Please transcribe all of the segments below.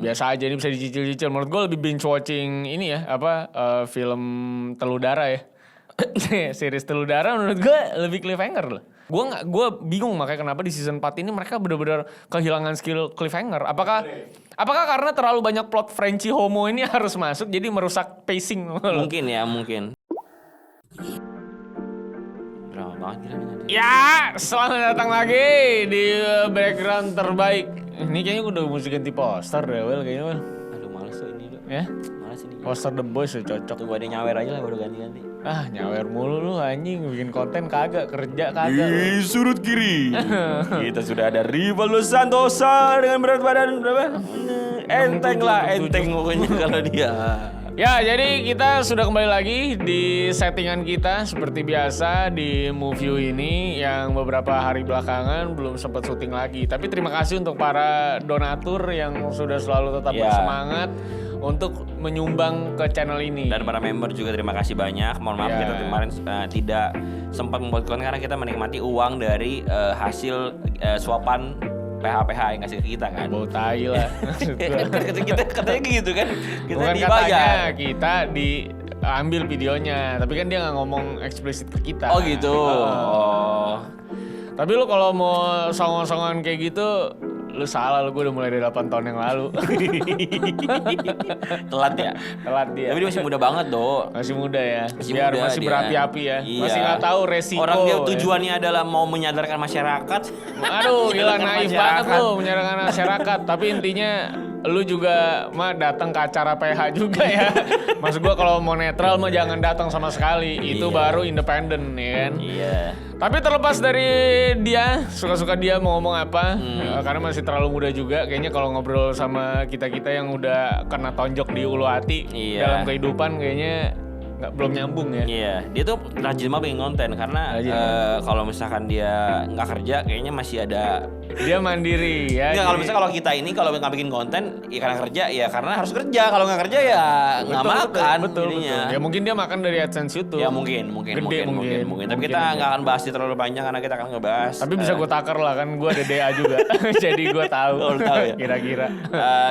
biasa aja, ini bisa dicicil-cicil. Menurut gue lebih binge watching ini ya, film Teludara ya. Series Teludara menurut gue lebih cliffhanger loh. Gue bingung makanya kenapa di season 4 ini mereka benar-benar kehilangan skill cliffhanger. Apakah karena terlalu banyak plot Frenchie homo ini harus masuk jadi merusak pacing? Mungkin ya, mungkin. Drama banget gila nih. Ya, selamat datang lagi di background terbaik. Ini kayaknya udah mesti ganti poster deh, Wel, kayaknya, Wel. Aduh, males tuh ini, Dok. Ya? Males ini. Poster The Boys udah cocok. Tunggu ada nyawer aja lah baru ganti-ganti. Nyawer mulu lu anjing, bikin konten kagak, kerja kagak. Di sudut kiri kita sudah ada Rivaldo Santosa dengan berat badan berapa? Enteng pokoknya kalau dia. Ya, jadi kita sudah kembali lagi di settingan kita seperti biasa di Movie ini yang beberapa hari belakangan belum sempat syuting lagi. Tapi terima kasih untuk para donatur yang sudah selalu tetap bersemangat untuk menyumbang ke channel ini. Dan para member juga terima kasih banyak. Mohon maaf kita kemarin tidak sempat membuat konten karena kita menikmati uang dari hasil suapan PH yang ngasih ke kita kan. Bau tai lah. kita katanya gitu kan. Kita bukan dibayar. Katanya kita diambil videonya, tapi kan dia nggak ngomong eksplisit ke kita. Oh gitu. Tapi lu kalau mau songong-songan kayak gitu, lu salah, lu gue udah mulai dari 8 tahun yang lalu. Telat ya? Telat dia. Tapi dia masih muda banget, Do. Masih muda ya. Masih Biar muda masih dia. berapi-api ya. Iya. Masih gak tahu resiko. Orang dia tujuannya adalah mau menyadarkan masyarakat. Aduh, gila Menyadarkan naif banget lu menyadarkan masyarakat. Tapi intinya lu juga datang ke acara PH juga ya. Maksud gua kalau mau netral mah jangan datang sama sekali. Itu baru independen ya kan. Iya. Tapi terlepas dari dia, suka-suka dia mau ngomong apa, karena masih terlalu muda juga. Kayaknya kalau ngobrol sama kita-kita yang udah kena tonjok di ulu hati dalam kehidupan, kayaknya belum nyambung ya. Iya, dia tuh rajin banget bikin konten karena kalau misalkan dia nggak kerja, kayaknya masih ada. Dia mandiri ya. Nggak, kalau misalnya kalau kita ini kalau nggak bikin konten, ya karena kerja, ya karena harus kerja. Kalau nggak kerja ya nggak makan. Betul. Ya mungkin dia makan dari AdSense YouTube. Ya mungkin. Tapi kita nggak akan bahas itu terlalu panjang karena kita akan ngebahas. Tapi bisa gue takar lah kan, gue ada DA juga, jadi gue tahu. Ya? Kira-kira.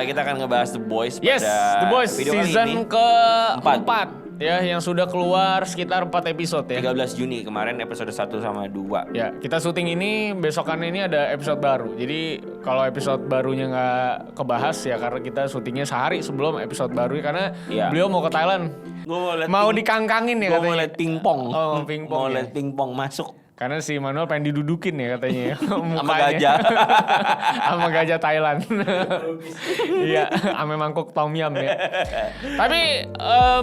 Kita akan ngebahas The Boys. Yes, The Boys season ke-4. Ya, yang sudah keluar sekitar 4 episode ya. 13 Juni kemarin episode 1 sama 2. Ya, kita syuting ini besokannya ini ada episode baru. Jadi kalau episode barunya nggak kebahas ya karena kita syutingnya sehari sebelum episode baru karena beliau mau ke Thailand. Mau dikangkangin ya katanya. Mau lihat pingpong. Oh, pingpong. Mau lihat pingpong masuk. Karena si Manuel pengen didudukin ya katanya ya. Sama gajah. Sama gajah Thailand. Iya, sama mangkuk tom yum ya. Tapi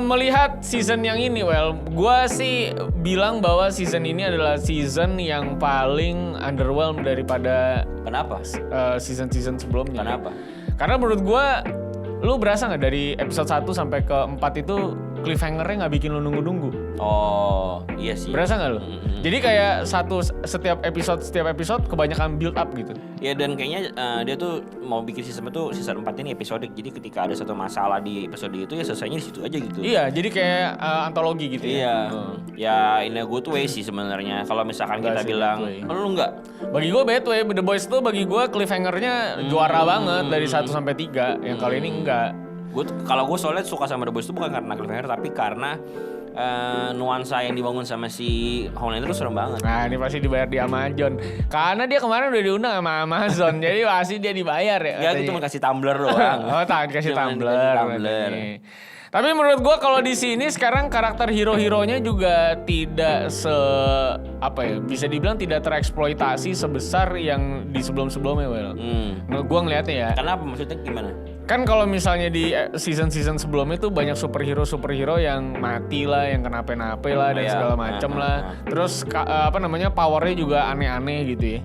melihat season yang ini, gue sih bilang bahwa season ini adalah season yang paling underwhelmed daripada Kenapa? Season-season sebelumnya. Kenapa? Karena menurut gue, lu berasa nggak dari episode 1 sampai ke 4 itu cliffhanger-nya nggak bikin lu nunggu-nunggu? Oh, iya sih. Berasa nggak lu? Jadi kayak setiap episode kebanyakan build up gitu. Ya dan kayaknya dia tuh mau bikin season 4 ini episodik. Jadi ketika ada satu masalah di episode itu ya selesainya di situ aja gitu. Iya, jadi kayak antologi gitu ya. Iya. Ya in a good way sih sebenarnya. Kalau misalkan kita bilang, lu enggak? Bagi gue bad way, The Boys tuh bagi gue cliffhanger-nya juara banget dari 1 sampai 3. Yang kali ini enggak. Kalau gue soalnya suka sama The Boys itu bukan karena cliffhanger tapi karena nuansa yang dibangun sama si Homelander itu serem banget. Nah ini pasti dibayar di Amazon. Karena dia kemarin udah diundang sama Amazon. Jadi pasti dia dibayar ya. Ya gue cuma kasih tumbler doang. Kasih tumbler. Tapi menurut gue kalau di sini sekarang karakter hero-heronya juga tidak bisa dibilang tidak tereksploitasi sebesar yang di sebelum-sebelumnya, Menurut gue ngeliatnya ya. Kenapa? Maksudnya gimana? Kan kalau misalnya di season-season sebelumnya itu banyak superhero yang mati lah, yang kenapa-napa lah dan segala macam lah. Terus powernya juga aneh-aneh gitu ya.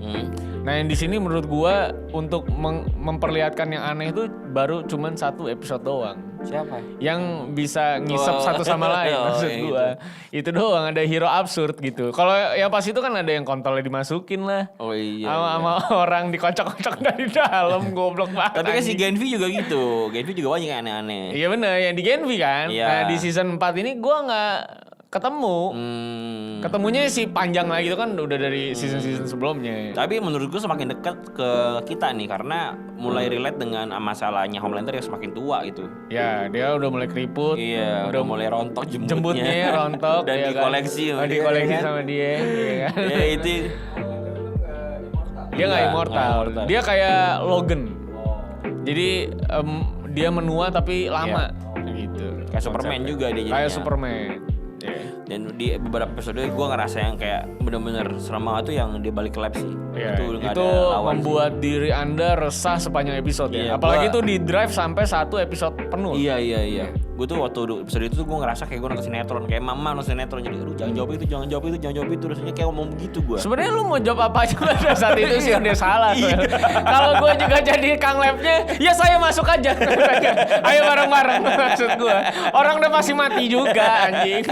Nah yang di sini menurut gua untuk memperlihatkan yang aneh itu baru cuman 1 episode doang. Siapa? Yang bisa ngisep satu sama lain maksud gua. Itu doang, ada hero absurd gitu. Kalau yang pas itu kan ada yang kontolnya dimasukin lah. Oh iya. Sama orang dikocok-kocok dari dalam, goblok banget. Tapi kan si Genvi juga gitu. Genvi juga banyak yang aneh-aneh. Iya bener, yang di Genvi kan. Iya. Nah di season 4 ini gue ketemu. Ketemunya sih panjang lagi itu kan udah dari season sebelumnya. Tapi menurut gue semakin dekat ke kita nih karena mulai relate dengan masalahnya Homelander yang semakin tua gitu. Ya, dia udah mulai keriput. Iya, udah mulai rontok jembutnya rontok dan ya dikoleksi kan? Dikoleksi sama dia, ya kan? Ya itu dia nggak immortal. Dia kayak Logan. Jadi dia menua tapi lama gitu. Kayak Superman juga dia jadinya. Kayak Superman. Dan di beberapa episode gue ngerasa yang kayak bener-bener serem banget tuh yang dia balik ke lab sih. Ya, itu nggak itu ada lawan membuat sih. diri Anda resah sepanjang episode ya. Iya, Apalagi itu di drive sampai 1 episode penuh. Iya. Gue tuh waktu episode itu tuh gue ngerasa kayak gue nonton sinetron, kayak mama nonton sinetron, jadi aduh jangan jawab itu, rasanya kayak ngomong begitu gue. Sebenarnya lu mau jawab apa aja pada saat itu sih udah salah tuh. Kalau gue juga jadi Kang Labnya, ya saya masuk aja. Ayo bareng-bareng maksud gue. Orang udah pasti mati juga anjing.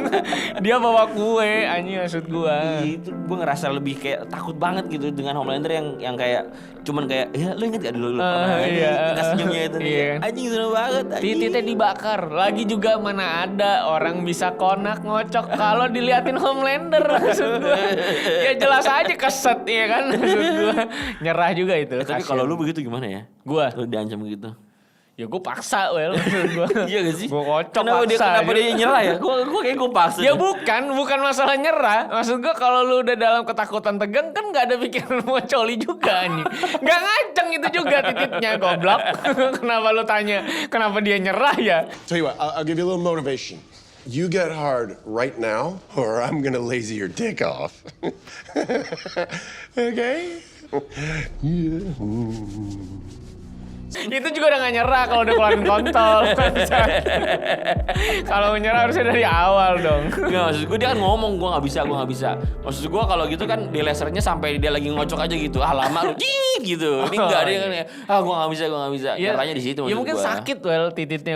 Dia bawa kue anjing maksud gue. Itu gue ngerasa lebih kayak takut banget gitu dengan Homelander yang kayak cuman kayak ya lu inget gak dulu pernah tingkat senyumnya itu nih. Anjing seru banget anjing. Titiknya dibakar. Lagi juga mana ada orang bisa konak ngocok kalau diliatin Homelander maksud gue. Ya jelas aja keset ya kan maksud gue. Nyerah juga itu. Tapi kalau lu begitu gimana ya? Gua lu diancam gitu. Ya gue paksa maksud gue. Iya gak sih? Gue kocok kenapa dia nyerah ya? Gue kayak gue paksa. Ya bukan masalah nyerah. Maksud gue kalau lu udah dalam ketakutan tegang kan gak ada pikiran mau coli juga nih. Gak ngaceng itu juga titiknya goblok. Kenapa lu tanya kenapa dia nyerah ya? Tell you what, I'll give you a little motivation. You get hard right now, or I'm gonna lazy your dick off. Okay? Yeah. Itu juga udah gak nyerah kalau udah keluarin kontol. Kalau nyerah harusnya dari awal dong. Nggak, maksud gue dia kan ngomong gue nggak bisa. Maksud gue kalau gitu kan di lasernya sampai dia lagi ngocok aja gitu. Lama lu gitu. Ini enggak dia kan ya. Gue nggak bisa. Ya, Caranya di situ. Ya mungkin gua. sakit tititnya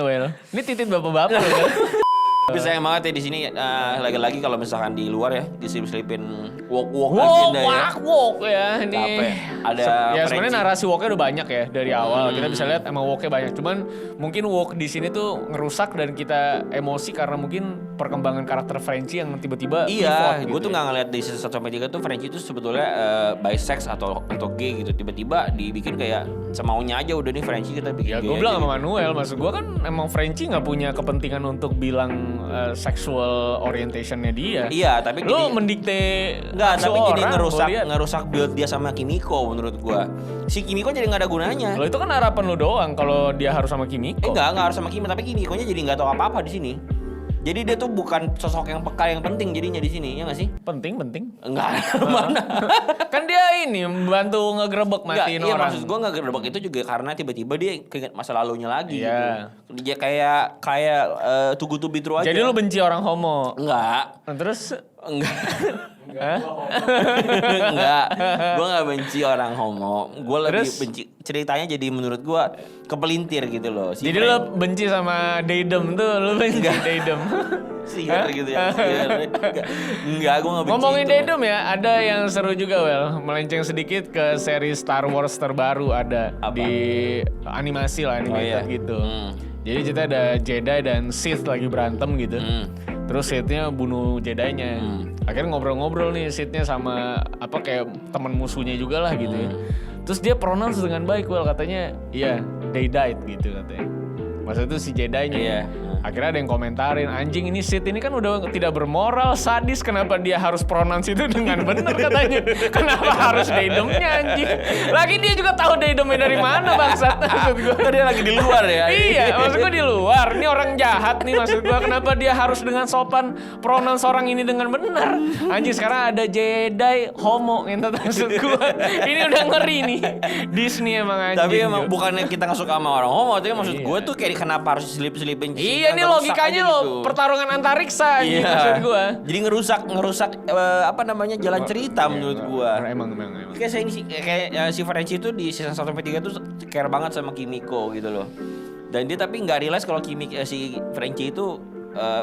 Ini titit bapak-bapak. Tapi sayang banget ya di sini lagi-lagi kalau misalkan di luar ya diselip-selipin walk ya ini. Capek. Ada ya sebenarnya narasi walknya udah banyak ya dari awal. Kita bisa lihat emang walknya banyak. Cuman mungkin walk di sini tuh ngerusak dan kita emosi karena mungkin perkembangan karakter Frenchie yang tiba-tiba iya, gue gitu tuh nggak ngeliat di season 1-3 tuh Frenchie itu sebetulnya bisex atau gay gitu. Tiba-tiba dibikin kayak semaunya aja udah nih Frenchie kita bikin. Ya gue bilang sama Manuel, maksud gue kan emang Frenchie nggak punya kepentingan untuk bilang sexual orientationnya dia. Iya, tapi lu jadi mendikte enggak, tapi jadi orang, ngerusak build dia sama Kimiko menurut gua. Si Kimiko jadi nggak ada gunanya. Lo itu kan harapan lu doang kalau dia harus sama Kimiko. Enggak harus sama Kimiko, tapi Kimikonya jadi nggak tahu apa-apa di sini. Jadi dia tuh bukan sosok yang peka yang penting jadinya di sini, ya nggak sih? Penting. Enggak, mana? Kan dia ini membantu ngegerebek matiin iya, orang. maksud gue ngegerebek itu juga karena tiba-tiba dia keinget masa lalunya lagi Iya. gitu. Dia kayak tugu tubi true aja. Jadi lu benci orang homo. Enggak. Nah, terus Enggak. Hah? Enggak. Gue gak benci orang homo. Gue lebih Terus? benci ceritanya jadi menurut gue kepelintir gitu loh. jadi lu benci sama Daydem tuh, lu benci Daydem. Sihir gitu ya. Enggak, gue gak benci. Ngomongin itu. Daydem ya, ada yang seru juga melenceng sedikit ke seri Star Wars terbaru ada. Apa? Di animasi lah, animated iya. gitu. Jadi kita ada Jedi dan Sith lagi berantem gitu. Terus Sith-nya bunuh Jedi-nya. Akhirnya ngobrol-ngobrol nih Sith-nya sama kayak teman musuhnya juga lah gitu ya. Terus dia pronounce dengan baik, katanya iya, they died gitu katanya. Maksudnya itu si Jedi-nya. Iya. Akhirnya ada yang komentarin, anjing ini Sith ini kan udah tidak bermoral, sadis, kenapa dia harus pronounce itu dengan benar katanya. Kenapa harus Daydemnya anjing? Lagi dia juga tahu Daydemnya dari mana bangsat. Maksud gue. Dia lagi di luar ya. Iya, maksud gue di luar. Ini orang jahat nih maksud gue. Kenapa dia harus dengan sopan pronounce orang ini dengan benar? Anjing sekarang ada Jedi homo ngentot maksud gue. Ini udah ngeri nih. Disney emang anjing. Tapi emang bukannya kita gak suka sama orang homo, tapi maksud gue tuh kayak kenapa harus selip-selipin. Iya, ini logikanya pertarungan antariksa Iya. maksud gue. Jadi ngerusak jalan cerita menurut gue. Emang. Kayak si Frenchie itu di season 1-3 tuh care banget sama Kimiko gitu loh. Dan dia tapi nggak realize kalau si Frenchie itu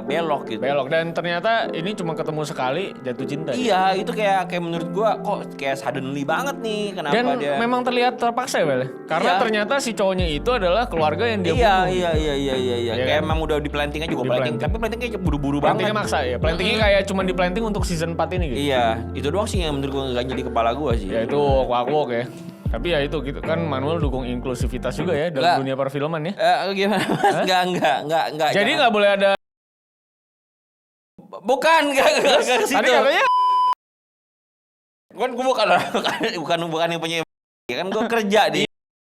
belok gitu. Belok dan ternyata ini cuma ketemu sekali jatuh cinta. Iya, itu kayak menurut gua kok kayak suddenly banget nih kenapa Dan dia. memang terlihat terpaksa ya, Bel. Karena Iya. ternyata si cowoknya itu adalah keluarga yang dia Iya, bunuh. iya. Iya Kayak kan? emang udah di plantingnya juga planting, Di-planting. tapi plantingnya kayak buru-buru banget. Plantingnya maksa ya. Plantingnya kayak cuma di planting untuk season 4 ini gitu. Iya, itu doang sih yang menurut gua nggak jadi kepala gua sih. Ya itu walk ya. Tapi ya itu gitu kan Manuel dukung inklusivitas juga ya dalam Nggak. dunia perfilman ya. Gimana Mas? Enggak. Jadi jangan. nggak boleh ada. Bukan ke situ. Tadi katanya Kan gua bukan yang punya ya kan gua kerja di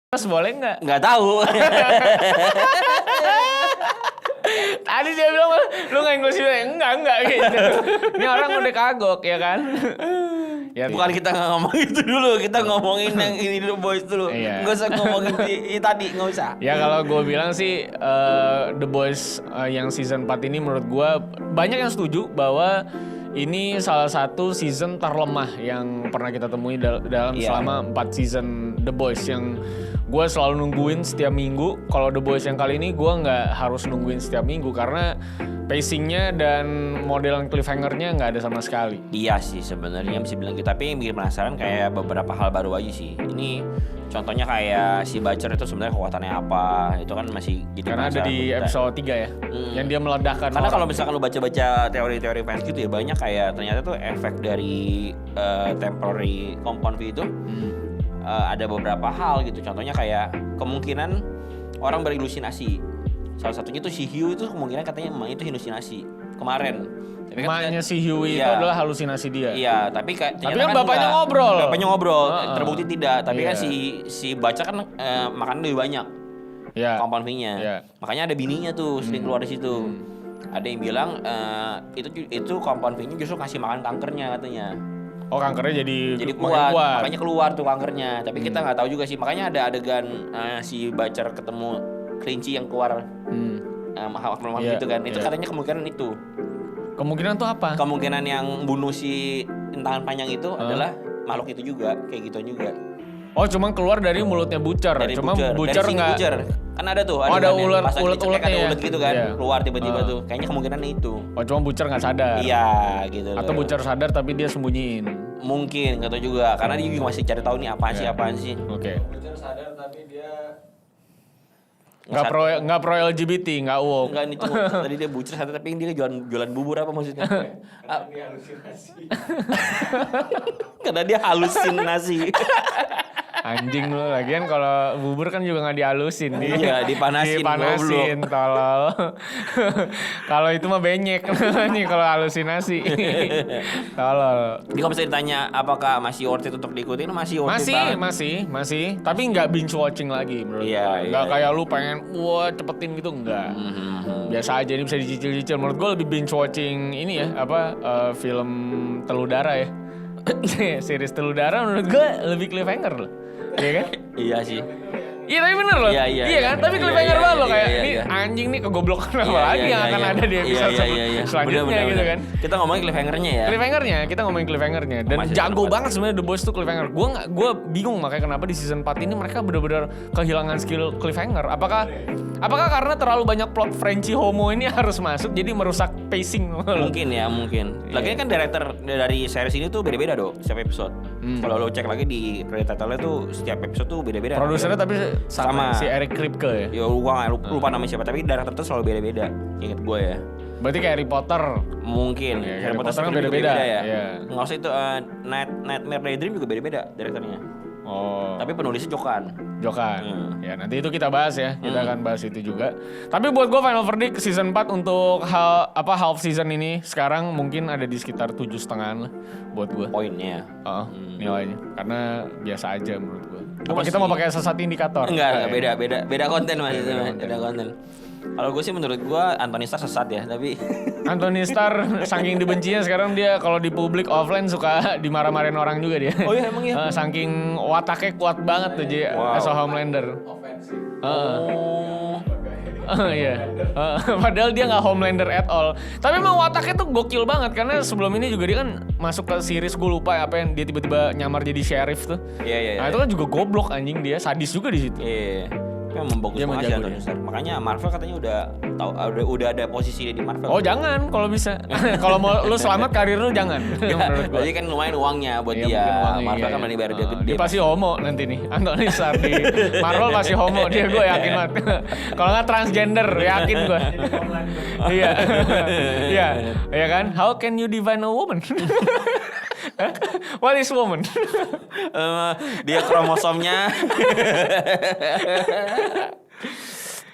terus boleh nggak? nggak tahu. Tadi dia bilang lu nggak inklusif ya? Enggak gitu. Ini orang udah kagok ya kan? Ya, Bukan kita nggak ngomong itu dulu, kita ngomongin yang ini dulu boys dulu. Iya. Nggak usah ngomongin ini tadi, nggak usah. Ya kalau gue bilang sih The Boys yang season 4 ini menurut gue banyak yang setuju bahwa ini salah satu season terlemah yang pernah kita temui dalam Iya. selama 4 season The Boys yang gue selalu nungguin setiap minggu. Kalau The Boys yang kali ini gue nggak harus nungguin setiap minggu karena pacingnya dan modelan cliffhanger-nya nggak ada sama sekali. Iya sih sebenarnya bisa bilang gitu, tapi yang bikin penasaran kayak beberapa hal baru aja sih. Ini contohnya kayak si Butcher itu sebenarnya kekuatannya apa, itu kan masih jadi Karena ada penasaran di buat kita. episode 3 ya, yang dia meledakkan Karena orang. kalau misalkan lu baca-baca teori-teori fans gitu ya banyak kayak ternyata tuh efek dari temporary compound V itu ada beberapa hal gitu. Contohnya kayak kemungkinan orang berilusinasi. Salah satunya tuh si Hugh itu kemungkinan katanya emang itu halusinasi kemarin. Tapi kan Emaknya si Huey itu Iya. adalah halusinasi dia. Iya, tapi kan ternyata bapaknya enggak. ngobrol. Bapaknya ngobrol, Heeh. terbukti tidak. Tapi kan Iya. si Baca kan makan lebih banyak. Ya. Compound V-nya. Iya. Makanya ada bininya tuh sering keluar di situ. Ada yang bilang itu compound V-nya justru kasih makan kankernya katanya. Oh kankernya jadi Jadi makin kuat, makanya keluar tuh kankernya. Tapi kita nggak tahu juga sih. Makanya ada adegan si Bacar ketemu kelinci yang keluar malam Iya, gitu kan. Itu iya. katanya kemungkinan itu. Kemungkinan tuh apa? Kemungkinan yang bunuh si tangan panjang itu adalah makhluk itu juga, kayak gitu juga. Oh cuma keluar dari mulutnya Butcher. Dari Cuma Butcher, Butcher dari sini nggak. Butcher. Kan ada tuh, Oh, ada adegan yang ulet- pas lagi ulet-uletnya dicetek, ada ya? ulet gitu kan, Iya. keluar tiba-tiba tuh. Kayaknya kemungkinan itu. Oh cuma Butcher nggak sadar. Iya, gitu. Atau loh. Butcher sadar tapi dia sembunyiin. Mungkin, nggak tahu juga. Karena dia juga masih cari tahu nih apaan sih, Iya. apaan sih. Oke. Butcher sadar tapi dia Nggak pro LGBT, nggak woke. Enggak nih cuma tadi dia Butcher sadar tapi dia jualan bubur apa maksudnya? dia halusinasi. Karena dia halusinasi. Anjing lu lagian kalau bubur kan juga nggak dihalusin Iya, dipanasin, dipanasin tolol. Kalau itu mah benyek nih kalau halusinasi. Tolol. Jadi kalau misalnya ditanya apakah masih worth it untuk diikutin, masih worth it banget. Masih. Tapi nggak binge watching lagi menurut Iya, gue. Nggak iya. kayak lu pengen wah cepetin gitu enggak. Biasa aja ini bisa dicicil-cicil. Menurut gue lebih binge watching ini ya film Teludara ya. Series Teludara menurut gue lebih cliffhanger loh. Iya kan? Iya sih. Iya tapi bener loh. Iya kan? Tapi iya, cliffhanger iya, banget loh iya, kayak iya, ini iya. anjing nih kegoblokan apa Iya, lagi iya, yang iya, akan iya. ada di episode selanjutnya Bener, gitu kan. Kita ngomongin cliffhangernya ya. Cliffhangernya, kita ngomongin cliffhangernya dan Masih jago seru banget sebenarnya The Boys tuh cliffhanger. Gue bingung makanya kenapa di season 4 ini mereka benar-benar kehilangan skill cliffhanger. Apakah karena terlalu banyak plot Frenchie homo ini harus masuk jadi merusak pacing? Mungkin ya, mungkin. Lagian kan director dari series ini tuh beda-beda dong setiap episode. Kalau lo cek lagi di credit title-nya tuh setiap episode tuh beda-beda. Produsernya tapi sama, Sama. si Eric Kripke ya. Ya gua nggak lupa nama siapa, tapi director tuh selalu beda-beda. Ingat gue ya. Berarti kayak Harry Potter. Mungkin. Iya, Harry Harry Potter Potter kan juga beda-beda. ya. Iya. Nggak usah itu Nightmare Daydream juga beda-beda direkturnya. Oh. Tapi penulisnya Jokan. Jokan. Ya nanti itu kita bahas ya. Kita akan bahas itu juga. Tapi buat gue final verdict season 4 untuk half season ini sekarang mungkin ada di sekitar 7,5 lah buat gue. Poinnya. Nilainya. Karena biasa aja menurut gue. Gua Apa kita masih- mau pakai sesat indikator? Enggak, beda konten mas, Beda itu, Mas. konten. Beda konten. Kalau gue sih menurut gue Anthony Starr sesat ya, tapi Anthony Starr saking dibencinya sekarang dia kalau di publik offline suka dimarah-marahin orang juga dia. Oh iya, emang iya? Saking wataknya kuat banget tuh jadi Wow. as a Homelander. Ofensif. Iya. Padahal dia nggak Homelander at all. Tapi emang wataknya tuh gokil banget karena sebelum ini juga dia kan masuk ke series gue lupa apa yang dia tiba-tiba nyamar jadi sheriff tuh. Iya. Nah itu kan juga goblok anjing dia sadis juga di situ. Iya. Tapi memang bagus Dia banget sih menjago Anthony dia. Starr. Makanya Marvel katanya udah ada posisi dia di Marvel. Oh jangan kalau bisa. Kalau mau lu selamat karir lu jangan. Menurut gua. Berarti kan lumayan uangnya buat Iya, dia. mungkin uangnya, Marvel iya, kan iya. berani bayar dia gede. Dia pasti homo nanti nih. Anthony Starr di Marvel pasti homo dia, gue yakin banget. Kalau nggak transgender, yakin gue. Iya, iya, iya kan? How can you define a woman? What is woman? Dia kromosomnya.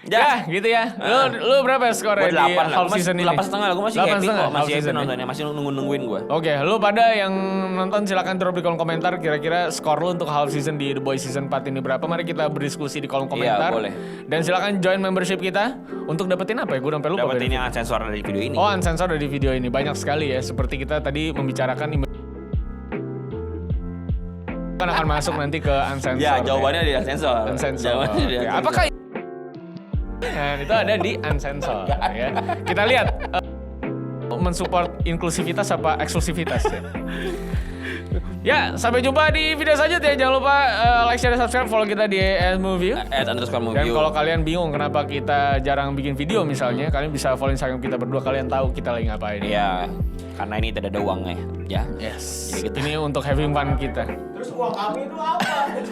Ya, gitu ya. Lu berapa skornya Gue di 8 half season ini? 8,5 gue masih happy 8,5 kok. Masih half happy season ini. nontonnya. Masih nungguin gue. Oke, lu pada yang nonton silakan drop di kolom komentar kira-kira skor lu untuk half season di The Boys season 4 ini berapa. Mari kita berdiskusi di kolom komentar. boleh. Dan silakan join membership kita untuk dapetin apa ya? Gue sampai lupa. Dapat benefit. ini yang sensor dari video ini. Oh, unsensor dari video ini banyak sekali ya. Seperti kita tadi membicarakan kan akan masuk nanti ke unsensor. Ya, jawabannya di sensor. Unsensor. Jawabannya di Oke, unsensor. apakah nah, itu ada di unsensor ya. Kita lihat mensupport inklusivitas apa eksklusivitas ya. Ya, sampai jumpa di video selanjutnya. Jangan lupa like, share, dan subscribe. Follow kita di @movie. @_movie. Dan kalau kalian bingung kenapa kita jarang bikin video misalnya, kalian bisa follow Instagram kita berdua. Kalian tahu kita lagi ngapain. Iya, karena ini tidak ada uangnya. Ya. Yes. Jadi gitu. Ini untuk having fun kita. Terus uang kami itu apa?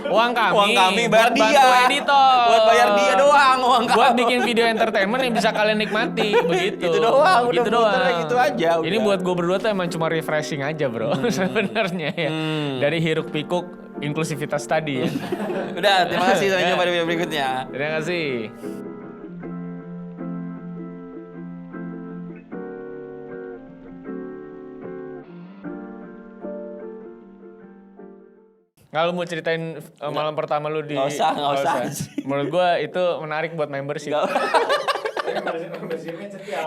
Uang kami. Uang kami bayar buat dia. bantu editor. Buat bayar dia doang uang kami. Buat bikin video entertainment yang bisa kalian nikmati. Begitu. Itu doang, udah Gitu doang. muternya gitu aja, Ini udah. buat gue berdua tuh emang cuma refreshing aja bro. Sebenarnya ya. Dari hiruk pikuk inklusivitas tadi ya. Udah, terima kasih. Sampai jumpa di video berikutnya. Terima kasih. Nggak lu mau ceritain malam pertama lu di... Nggak usah. Menurut gue itu menarik buat membership. Membershipnya setia.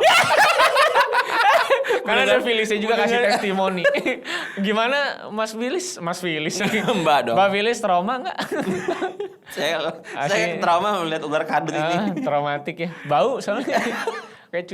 Karena ada Phyllisnya juga kasih testimoni. Gimana Mas Phyllis? Mbak dong. Mbak Phyllis trauma nggak? Saya Asli. trauma melihat ular kadut ini. Traumatik ya. Bau soalnya. Kayak